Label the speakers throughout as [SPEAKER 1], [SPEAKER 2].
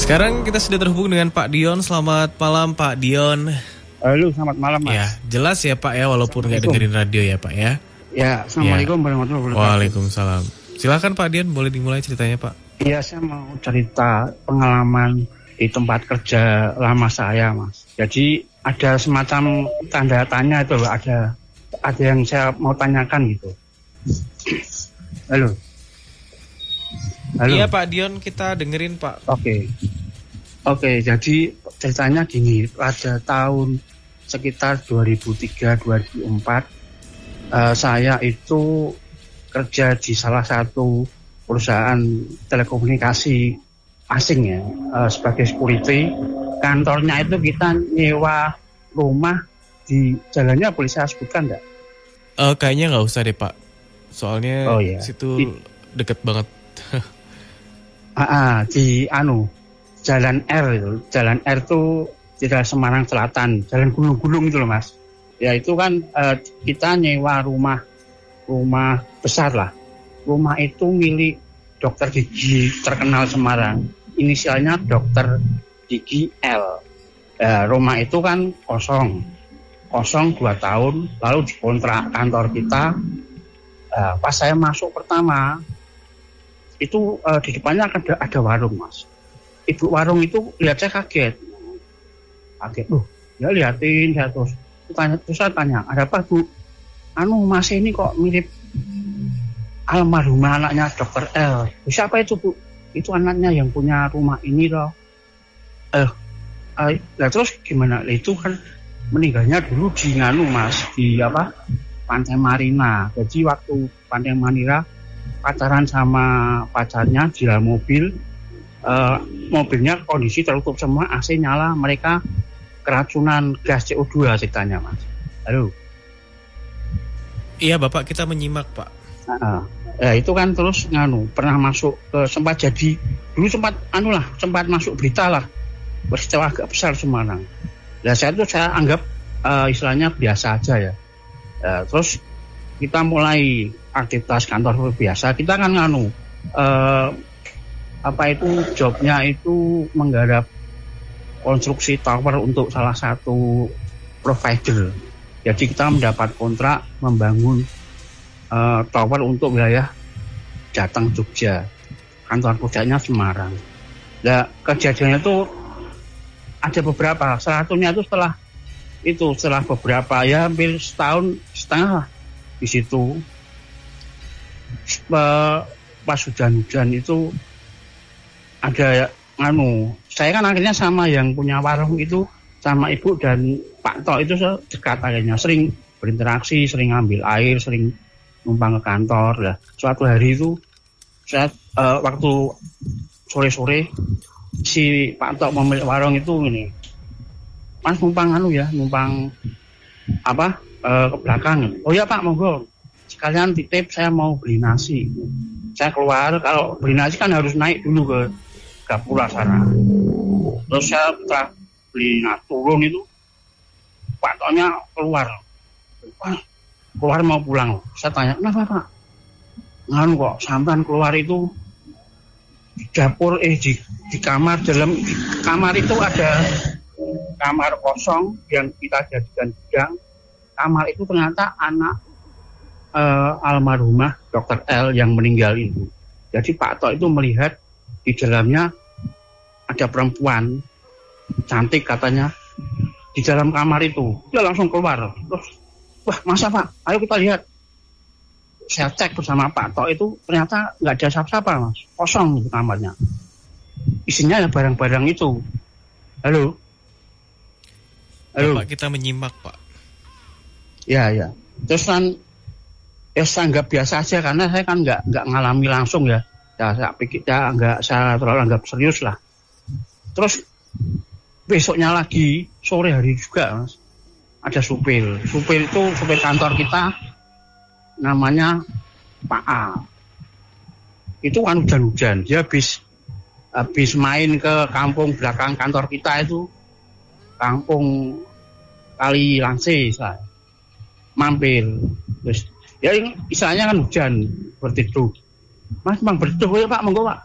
[SPEAKER 1] Sekarang kita sudah terhubung dengan Pak Dion. Selamat malam Pak Dion.
[SPEAKER 2] Halo, selamat malam Mas.
[SPEAKER 1] Ya, jelas ya Pak ya, walaupun nggak dengerin radio ya Pak ya.
[SPEAKER 2] Ya, assalamualaikum warahmatullahi wabarakatuh.
[SPEAKER 1] Waalaikumsalam. Silakan Pak Dion, boleh dimulai ceritanya Pak.
[SPEAKER 2] Iya, saya mau cerita pengalaman di tempat kerja lama saya Mas. Jadi ada semacam tanda tanya itu, ada yang saya mau tanyakan gitu. Halo.
[SPEAKER 1] Iya Pak Dion, kita dengerin Pak.
[SPEAKER 2] Oke, jadi ceritanya gini, pada tahun sekitar 2003-2004 saya itu kerja di salah satu perusahaan telekomunikasi asing ya, sebagai security. Kantornya itu kita nyewa rumah di jalannya, boleh saya sebutkan enggak?
[SPEAKER 1] Kayaknya nggak usah deh Pak, soalnya situ deket banget.
[SPEAKER 2] Di Jalan R itu. Jalan R itu di daerah Semarang Selatan, jalan gunung-gunung itu loh Mas. Ya itu kan kita nyewa rumah besar lah. Rumah itu milik dokter gigi terkenal Semarang. Inisialnya dokter gigi L. Rumah itu kan kosong 2 tahun, lalu dikontrak kantor kita. Pas saya masuk pertama, itu di depannya ada warung Mas. Ibu warung itu lihat saya kaget, loh, ya liatin saya terus saya tanya, ada apa Bu? Mas ini kok mirip almarhumah anaknya dokter L. Siapa itu Bu? Itu anaknya yang punya rumah ini loh. Terus gimana? Itu kan meninggalnya dulu di Mas, di Pantai Marina. Jadi waktu Pantai Marina pacaran sama pacarnya di dalam mobil, mobilnya kondisi tertutup semua, AC nyala, mereka keracunan gas CO2 ceritanya Mas. Halo.
[SPEAKER 1] Iya Bapak, kita menyimak Pak.
[SPEAKER 2] Itu kan terus pernah masuk ke sempat masuk berita lah, peristiwa agak besar Semarang. Saya anggap istilahnya biasa aja ya. Terus kita mulai aktivitas kantor biasa. Kita kan jobnya itu menggarap konstruksi tower untuk salah satu provider. Jadi kita mendapat kontrak membangun tower untuk wilayah Jateng Jogja. Kantor kerjanya Semarang. Nah, kejadiannya itu ada beberapa. Salah satunya itu setelah beberapa ya hampir setahun setengah di situ. Pas hujan-hujan itu ada saya kan akhirnya sama yang punya warung itu, sama ibu dan Pak Tok itu dekat akhirnya, sering berinteraksi, sering ambil air, sering numpang ke kantor. Nah, suatu hari itu saya waktu sore-sore si Pak Tok pemilik warung itu ini, Mas numpang ke belakang. Oh ya Pak, monggo. Sekalian titip, saya mau beli nasi. Saya keluar, kalau beli nasi kan harus naik dulu ke Gapura sana. Terus saya setelah beli nasi turun itu, Pak Toknya keluar. Keluar mau pulang. Saya tanya, kenapa Pak? Kok sampean keluar itu di dapur, di kamar, dalam kamar itu ada kamar kosong yang kita jadikan gudang. Kamar itu ternyata anak almarhumah dokter L yang meninggal itu. Jadi Pak Tok itu melihat di dalamnya ada perempuan cantik katanya di dalam kamar itu. Dia langsung keluar. Terus, wah masa Pak? Ayo kita lihat. Saya cek bersama Pak Tok itu ternyata nggak ada siapa-siapa Mas. Kosong itu kamarnya. Isinya ya barang-barang itu. Halo.
[SPEAKER 1] Bapak, kita menyimak Pak.
[SPEAKER 2] Ya. Terus kan saya anggap biasa aja karena saya kan nggak ngalami langsung ya. Saya pikir saya terlalu anggap serius lah. Terus besoknya lagi sore hari juga Mas, ada supir itu supir kantor kita, namanya Pak A. Itu kan hujan-hujan, dia habis main ke kampung belakang kantor kita itu, kampung Kali Langse, mampir. Terus ya istilahnya kan hujan, berteduh. Mas bang berteduh ya Pak, monggo Pak.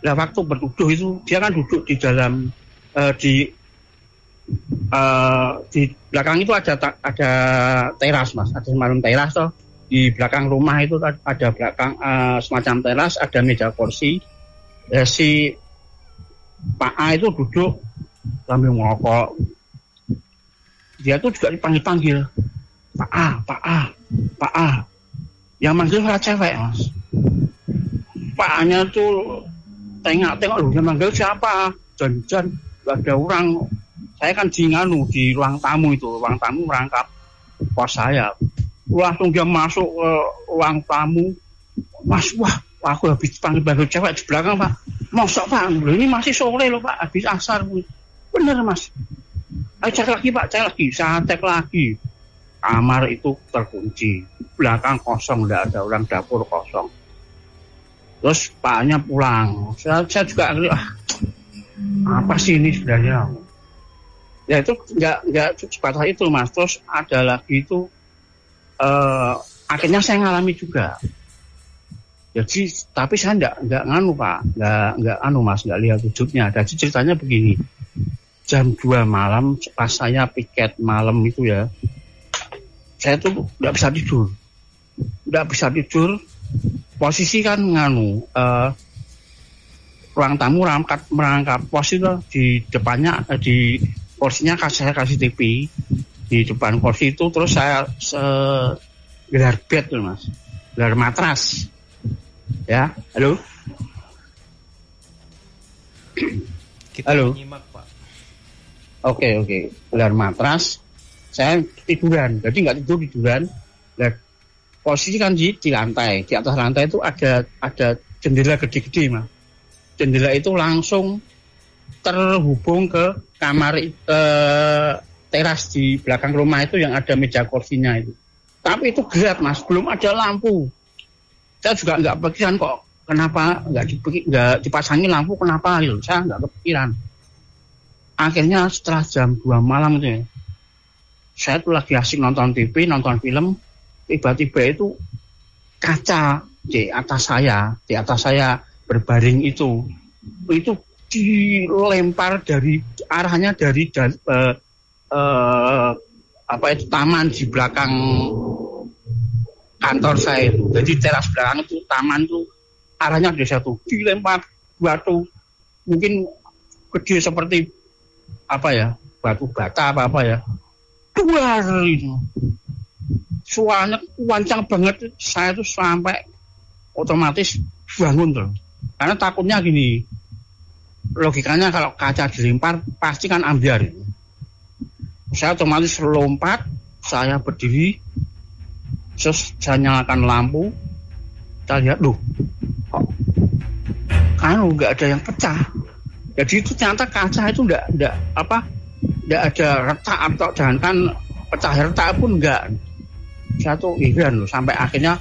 [SPEAKER 2] Nah waktu bertuduh itu dia kan duduk di dalam di belakang itu ada teras Mas, ada semacam teras toh. Di belakang rumah itu ada belakang semacam teras, ada meja kursi. Si Pak A itu duduk sambil ngerokok. Dia tuh juga dipanggil-panggil. Pak A. Yang manggil ora cewek, Mas. Pak A-nya tuh tengok-tengok loh, dia manggil siapa? Jan gak ada orang. Saya kan di ruang tamu itu, ruang tamu merangkap pos saya. Langsung dia masuk ke ruang tamu. Mas, wah, aku habis panggil cewek di belakang, Pak. Mosok, Pak, ini masih sore loh, Pak, habis asar. Bener, Mas. Ayo cek lagi, Pak, cek lagi. Saya cek lagi. Kamar itu terkunci. Belakang kosong, tidak ada orang, dapur kosong. Terus Paknya pulang. Saya juga, apa sih ini sebenarnya? Ya itu nggak sebatas itu, Mas. Terus ada lagi itu, akhirnya saya ngalami juga. Jadi tapi saya nggak nganu Pak, nggak Mas, nggak lihat wujudnya. Jadi ceritanya begini, jam 2 malam pas saya piket malam itu ya, saya tuh nggak bisa tidur. Posisi kan nganu, ruang tamu merangkap pos itu di depannya di kursinya saya kasih TV di depan kursi itu, terus saya gelar bed tuh Mas, gelar matras. Ya, halo.
[SPEAKER 1] Kita
[SPEAKER 2] halo.
[SPEAKER 1] Menyimak, Pak.
[SPEAKER 2] Oke. Gelar matras. Saya tiduran. Jadi nggak tiduran. Dan posisi kan di lantai. Di atas lantai itu ada jendela gede-gede, Mas. Jendela itu langsung terhubung ke kamar teras di belakang rumah itu yang ada meja kursinya itu. Tapi itu gelap, Mas. Belum ada lampu. Saya juga nggak kepikiran kok kenapa nggak dipasangi lampu, kenapa gitu. Saya nggak kepikiran. Akhirnya setelah jam 2 malam itu ya, saya tuh lagi asik nonton TV, nonton film, tiba-tiba itu kaca di atas saya berbaring itu dilempar dari arahnya dari taman di belakang kantor saya itu. Jadi teras belakang itu taman itu arahnya dari satu dilempar batu mungkin gede seperti batu bata apa ya, keluar itu. Suaranya kencang banget, saya tuh sampai otomatis bangun tuh. Karena takutnya gini, logikanya kalau kaca dilempar pasti kan ambiar. Saya otomatis lompat, saya berdiri, terus saya nyalakan lampu, saya lihat, loh, kok nggak ada yang pecah. Jadi itu ternyata kaca itu nggak ada retak atau jangankan pecah retak pun nggak. Saya tuh heran loh, sampai akhirnya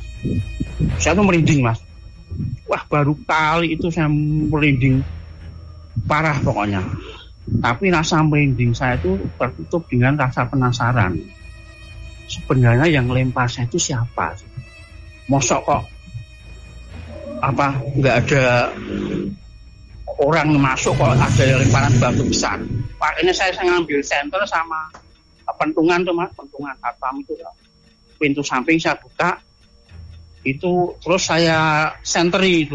[SPEAKER 2] saya tuh merinding, Mas. Wah, baru kali itu saya merinding parah pokoknya. Tapi rasa merinding saya itu tertutup dengan rasa penasaran. Sebenarnya yang lempar saya itu siapa? Mosok kok nggak ada orang masuk, kok ada lemparan batu besar. Akhirnya saya ngambil senter sama pentungan tuh Mas, pentungan atap itu. Pintu samping saya buka itu, terus saya senteri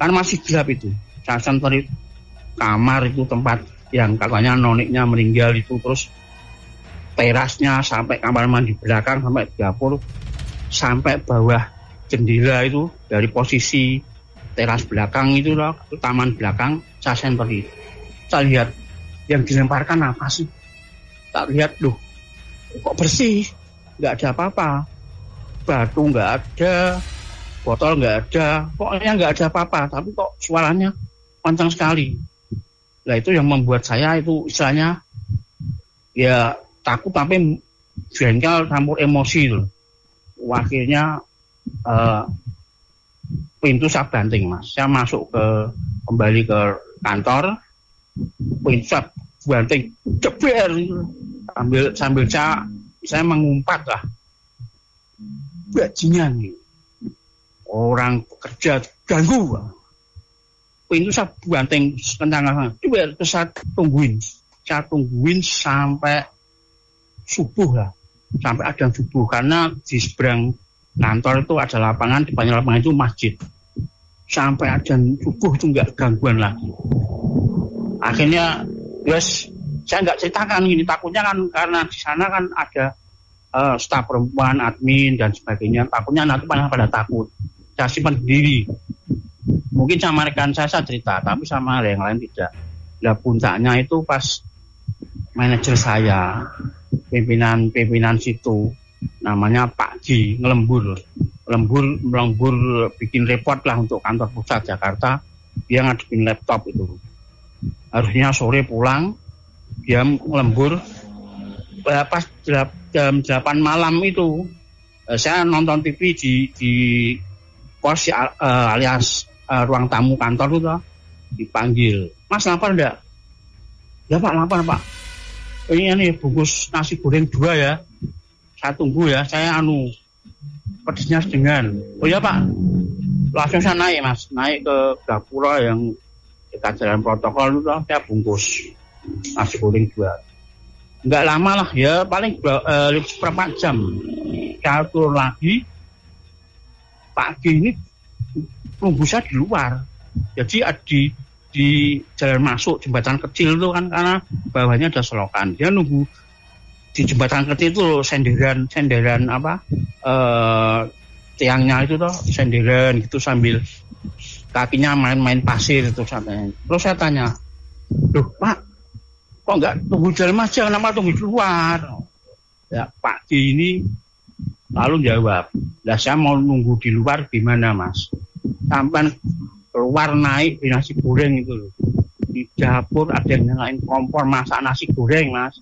[SPEAKER 2] karena masih gelap itu. Saya senteri kamar itu, tempat yang katanya noniknya meninggal itu, terus terasnya sampai kamar mandi belakang, sampai dapur, sampai bawah jendela itu. Dari posisi teras belakang itu loh, taman belakang, saya senteri. Saya lihat yang dilemparkan apa sih? Tak lihat, loh, kok bersih, nggak ada apa-apa, batu nggak ada, botol nggak ada, pokoknya nggak ada apa-apa. Tapi kok suaranya kencang sekali. Nah itu yang membuat saya itu istilahnya ya takut sampai jengkel campur emosi itu. Akhirnya pintu saya banting, Mas. Saya kembali ke kantor, pintu saya banting, jeber sambil saya mengumpat lah, bajingan nih. orang pekerja ganggu. Pintu saya banting kencang-kencang. Coba saya tungguin sampai subuh lah, sampai ada subuh, karena di seberang kantor itu ada lapangan, di banyak lapangan itu masjid. Sampai adzan subuh itu nggak gangguan lagi. Akhirnya saya nggak ceritakan ini, takutnya kan karena di sana kan ada staf perempuan, admin dan sebagainya, takutnya nanti pada takut. Saya simpan sendiri. Mungkin sama rekan saya cerita, tapi sama yang lain tidak. Nah, puncaknya itu pas manajer saya, pimpinan situ, namanya Pak Ji, ngelembur bikin report lah untuk kantor pusat Jakarta. Dia ngadepin laptop itu. Harusnya sore pulang, dia ngelembur. Pas jam 8 malam itu, saya nonton TV di pos alias ruang tamu kantor itu, dipanggil. Mas lapar enggak? Ya Pak, lapar Pak. Ini bungkus nasi goreng 2 ya. Saya tunggu ya, saya pedesnya sedengan. Oh ya Pak, langsung saya naik Mas, naik ke Gapura yang dekat jalan protokol itu, saya bungkus nasi goreng 2. Enggak lama lah ya, paling berapa jam. Saya turun lagi, pagi ini nunggu saya di luar. Jadi di jalan masuk jembatan kecil itu kan, karena bawahnya ada selokan. Dia nunggu di jembatan kecil itu senderan tiangnya itu tuh senderan gitu sambil kakinya main pasir itu santai. Terus saya tanya, "Loh Pak, kok nggak tunggu jalan aja, kenapa tunggu di luar?" Ya Pak Di ini lalu jawab, "Lah saya mau nunggu di luar gimana Mas? Sampai keluar naik di nasi goreng itu loh. Di dapur ada yang nyalain kompor masak nasi goreng Mas.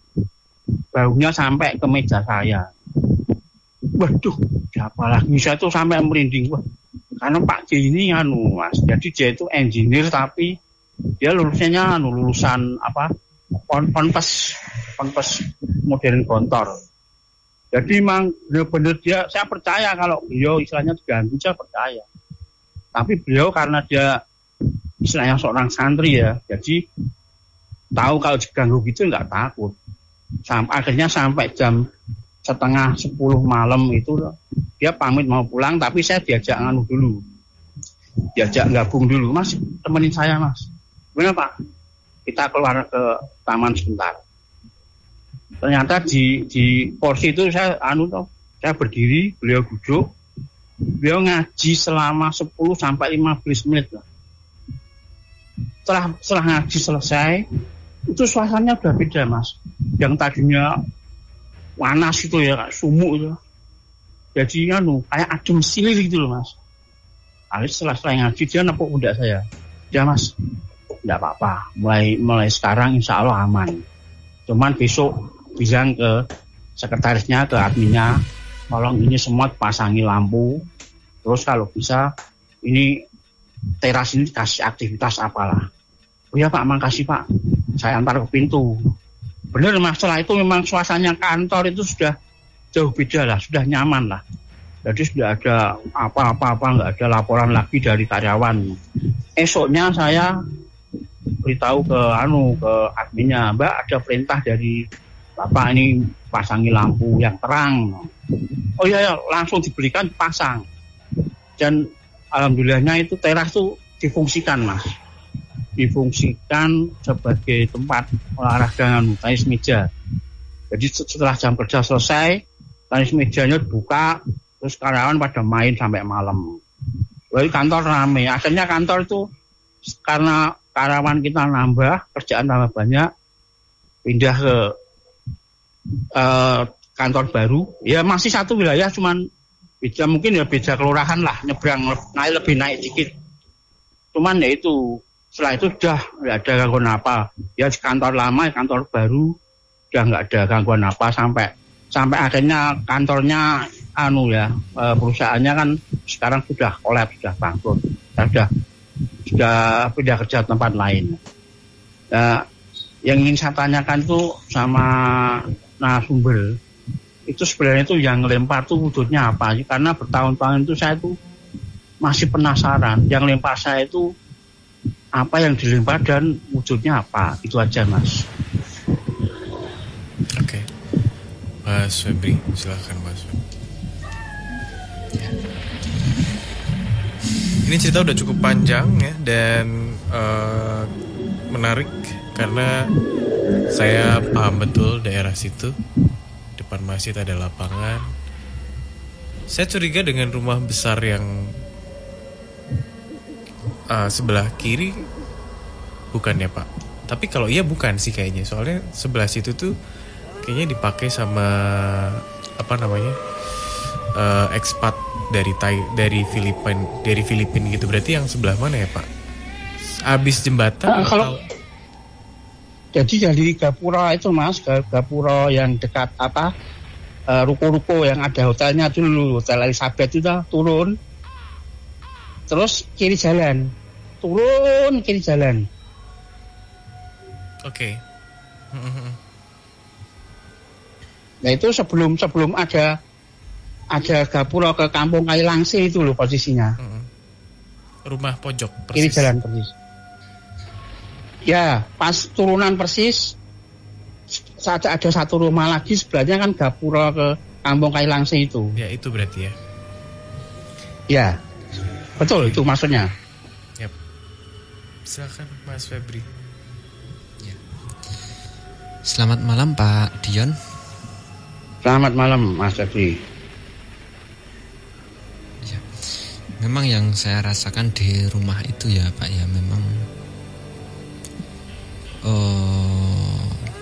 [SPEAKER 2] Baunya sampai ke meja saya. Waduh, siapa lagi? Saya tuh sampai merinding. Wah, karena Pak J ini Mas. Jadi dia itu engineer tapi dia lulusan Ponpes modern Gontor. Jadi memang benar-benar saya percaya kalau beliau istilahnya diganggu, saya percaya. Tapi beliau karena dia istilahnya seorang santri ya, jadi tahu kalau diganggu gitu nggak takut. Akhirnya sampai jam 9:30 malam itu dia pamit mau pulang, tapi saya diajak gabung dulu. Mas, temenin saya Mas. Gimana Pak? Kita keluar ke taman sebentar. Ternyata di porsi itu saya berdiri, beliau duduk. Beliau ngaji selama 10 sampai 15 menit lah. Setelah ngaji selesai, itu suasananya udah beda Mas. Yang tadinya panas itu ya, kayak sumuk itu. Jadi kayak adem silir gitu loh Mas. Habis setelah ngaji dia nepuk pundak saya. Ya Mas, enggak apa-apa. Mulai sekarang insya Allah aman. Cuman besok bilang ke sekretarisnya, ke adminnya, tolong ini semua pasangi lampu. Terus kalau bisa ini teras ini kasih aktivitas apalah. Oh ya Pak, makasih Pak. Saya antar ke pintu. Benar Mas, setelah itu memang suasananya kantor itu sudah jauh beda lah, sudah nyaman lah. Jadi sudah ada apa-apa, nggak ada laporan lagi dari karyawan. Esoknya saya beritahu ke adminnya, Mbak ada perintah dari Bapak ini pasangi lampu yang terang. Oh iya, langsung diberikan pasang. Dan alhamdulillahnya itu teras itu difungsikan Mas. Difungsikan sebagai tempat olahraga tenis meja. Jadi setelah jam kerja selesai, tenis mejanya dibuka, terus karyawan pada main sampai malam. Lalu kantor ramai. Akhirnya kantor itu karena karyawan kita nambah, kerjaan tambah banyak, pindah ke kantor baru. Ya masih satu wilayah, cuman beda kelurahan lah, nyebrang lebih naik dikit. Cuman ya itu setelah itu sudah nggak ada gangguan apa. Ya kantor lama, kantor baru sudah nggak ada gangguan apa sampai akhirnya kantornya perusahaannya kan sekarang sudah kolaps, sudah bangkrut, sudah pindah kerja tempat lain. Yang ingin saya tanyakan tuh sama narasumber itu sebenarnya itu yang ngelempar tuh wujudnya apa sih? Karena bertahun-tahun itu saya tuh masih penasaran. Yang lempar saya itu apa yang dilempar dan wujudnya apa. Itu aja, Mas.
[SPEAKER 1] Oke. Mas Febri, silakan Mas Febri. Ya. Ini cerita udah cukup panjang ya, dan menarik karena saya paham betul daerah situ. Depan masjid ada lapangan. Saya curiga dengan rumah besar yang sebelah kiri bukan ya Pak? Tapi kalau iya bukan sih kayaknya. Soalnya sebelah situ tuh kayaknya dipakai sama ekspat dari Filipina gitu. Berarti yang sebelah mana ya Pak? Abis jembatan
[SPEAKER 2] kalau jadi dari Gapura itu Mas, Gapura yang dekat ruko-ruko yang ada hotelnya dulu, Hotel Elizabeth itu turun, terus kiri jalan, turun kiri jalan.
[SPEAKER 1] Oke.
[SPEAKER 2] Nah itu sebelum ada Gapura ke Kampung Kailangse itu loh posisinya.
[SPEAKER 1] Rumah pojok persis.
[SPEAKER 2] Kiri jalan persis. Ya, pas turunan persis, saat ada satu rumah lagi sebelahnya kan Gapura ke Kampung Kailangse itu.
[SPEAKER 1] Ya, itu berarti ya.
[SPEAKER 2] Ya, betul itu maksudnya.
[SPEAKER 1] Yap. Silakan Mas Febri.
[SPEAKER 3] Ya. Selamat malam Pak Dion.
[SPEAKER 2] Selamat malam Mas Febri.
[SPEAKER 3] Ya. Memang yang saya rasakan di rumah itu ya Pak ya, memang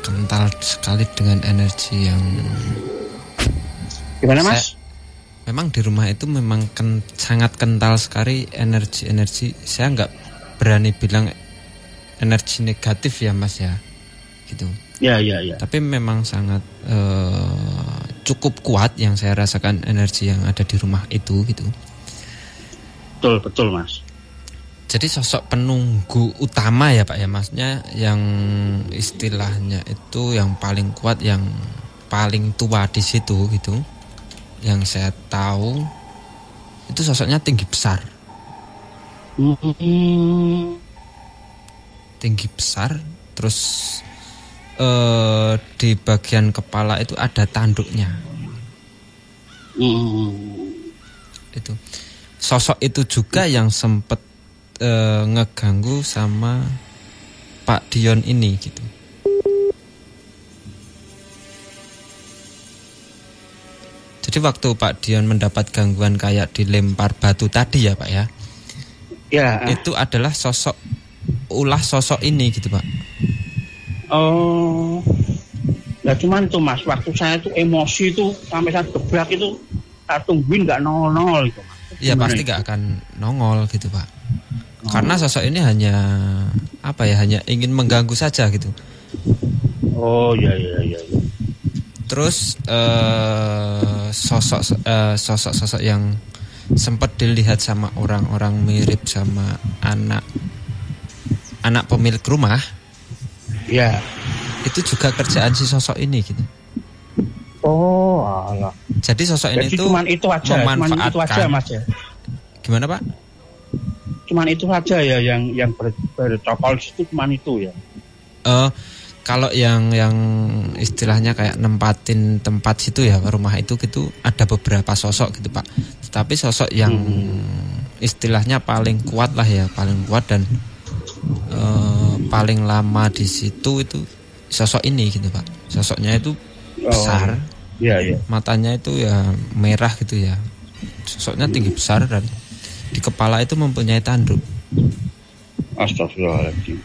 [SPEAKER 3] kental sekali dengan energi yang
[SPEAKER 2] gimana Mas?
[SPEAKER 3] Memang di rumah itu memang sangat kental sekali energi. Saya nggak berani bilang energi negatif ya Mas ya, gitu.
[SPEAKER 2] Ya.
[SPEAKER 3] Tapi memang sangat cukup kuat yang saya rasakan energi yang ada di rumah itu, gitu.
[SPEAKER 2] Betul Mas.
[SPEAKER 3] Jadi sosok penunggu utama ya Pak ya, maksudnya yang istilahnya itu yang paling kuat, yang paling tua di situ gitu. Yang saya tahu itu sosoknya tinggi besar. Tinggi besar, terus di bagian kepala itu ada tanduknya. Itu sosok itu juga yang sempat ngeganggu sama Pak Dion ini gitu. Jadi waktu Pak Dion mendapat gangguan kayak dilempar batu tadi ya Pak ya.
[SPEAKER 2] Ya.
[SPEAKER 3] Itu adalah sosok ini gitu Pak.
[SPEAKER 2] Oh. Nah cuman tuh Mas, waktu saya tuh emosi tuh sampai saya gebrak itu, saya tungguin nggak nongol gitu Mas.
[SPEAKER 3] Iya pasti nggak akan nongol gitu Pak. Karena sosok ini hanya hanya ingin mengganggu saja gitu.
[SPEAKER 2] Oh iya.
[SPEAKER 3] Terus sosok yang sempat dilihat sama orang-orang mirip sama anak pemilik rumah.
[SPEAKER 2] Ya.
[SPEAKER 3] Itu juga kerjaan si sosok ini gitu.
[SPEAKER 2] Oh alah.
[SPEAKER 3] Jadi sosok ini tuh
[SPEAKER 2] cuman itu aja Mas ya.
[SPEAKER 3] Gimana Pak?
[SPEAKER 2] Cuman itu saja ya yang bercokol situ, cuman itu ya.
[SPEAKER 3] Kalau yang istilahnya kayak nempatin tempat situ ya, rumah itu gitu, ada beberapa sosok gitu Pak. Tetapi sosok yang istilahnya paling kuat lah ya, paling kuat dan paling lama di situ itu sosok ini gitu Pak. Sosoknya itu besar.
[SPEAKER 2] Iya.
[SPEAKER 3] Matanya itu ya merah gitu ya. Sosoknya tinggi besar dan di kepala itu mempunyai tanduk.
[SPEAKER 2] Astagfirullahaladzim.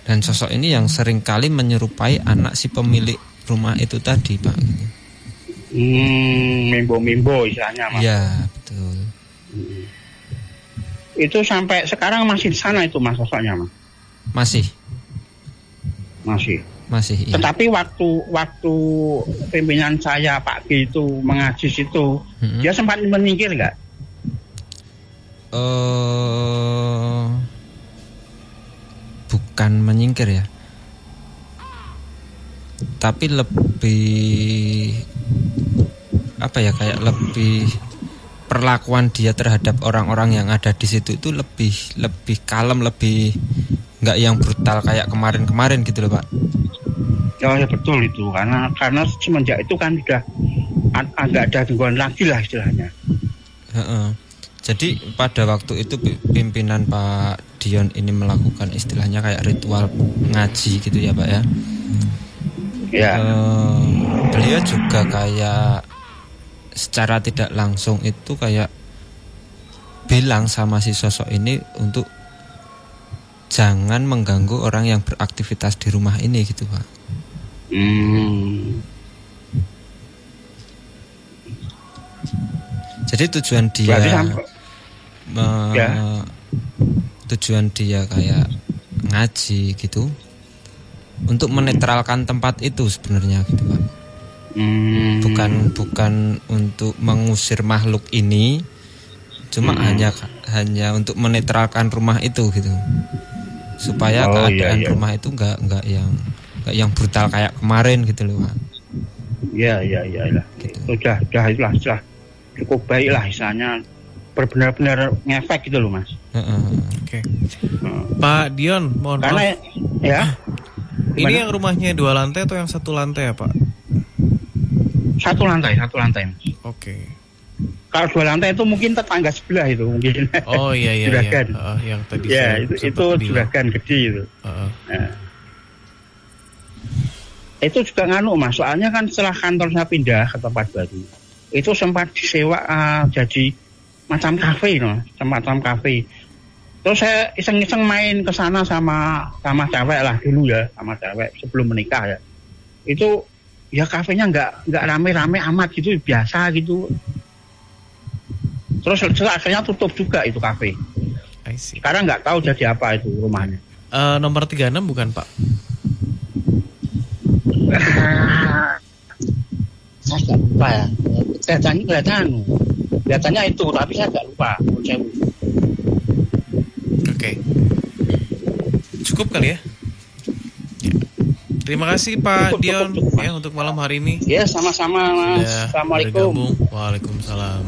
[SPEAKER 3] Dan sosok ini yang seringkali menyerupai anak si pemilik rumah itu tadi Pak.
[SPEAKER 2] Mimbo istilahnya Mas.
[SPEAKER 3] Iya betul.
[SPEAKER 2] Itu sampai sekarang masih di sana itu Mas sosoknya Mas? Masih. Iya. Tetapi waktu pimpinan saya Pak G itu mengaji situ, dia sempat menyingkir nggak?
[SPEAKER 3] Bukan menyingkir ya, tapi lebih kayak lebih perlakuan dia terhadap orang-orang yang ada di situ itu lebih kalem, lebih nggak yang brutal kayak kemarin-kemarin gitu loh Pak.
[SPEAKER 2] Ya betul itu, karena semenjak itu kan sudah agak ada gangguan lagi lah istilahnya.
[SPEAKER 3] Jadi pada waktu itu pimpinan Pak Dion ini melakukan istilahnya kayak ritual ngaji gitu ya Pak ya.
[SPEAKER 2] Ya.
[SPEAKER 3] Beliau juga kayak secara tidak langsung itu kayak bilang sama si sosok ini untuk jangan mengganggu orang yang beraktivitas di rumah ini gitu Pak. Jadi tujuan dia tujuan dia kayak ngaji gitu untuk menetralkan tempat itu sebenarnya gitu Pak. Bukan untuk mengusir makhluk ini, cuma hanya untuk menetralkan rumah itu gitu, supaya keadaan rumah itu nggak yang brutal kayak kemarin gitu loh Pak.
[SPEAKER 2] Iya lah. Gitu. Udah itulah cukup baik lah istilahnya, benar-benar ngefek gitu loh Mas.
[SPEAKER 1] Oke. Pak Dion, mohon maaf.
[SPEAKER 2] Karena ya.
[SPEAKER 1] Ini yang rumahnya 2 lantai atau yang 1 lantai ya Pak?
[SPEAKER 2] 1 lantai Mas.
[SPEAKER 1] Oke.
[SPEAKER 2] Kalau 2 lantai itu mungkin tetangga sebelah itu mungkin.
[SPEAKER 1] Oh iya.
[SPEAKER 2] Juragan.
[SPEAKER 1] Yang tadi
[SPEAKER 2] ya itu juragan gede itu. Nah. Itu juga nganu Mas, soalnya kan setelah kantor saya pindah ke tempat baru, itu sempat disewa jadi macam kafe semacam kafe. Terus saya iseng-iseng main ke sana sama cewek lah dulu ya, sama cewek sebelum menikah ya. Itu ya kafenya nggak rame-rame amat gitu, biasa gitu. Terus akhirnya tutup juga itu kafe. Sekarang nggak tahu jadi apa itu rumahnya.
[SPEAKER 1] Nomor 36 bukan Pak?
[SPEAKER 2] Saya nggak lupa ya. Kelihatannya itu, tapi saya nggak lupa.
[SPEAKER 1] Oke. Cukup kali ya? Terima kasih Pak Dion ya untuk malam hari ini.
[SPEAKER 2] Ya sama-sama Mas. Assalamualaikum.
[SPEAKER 1] Waalaikumsalam.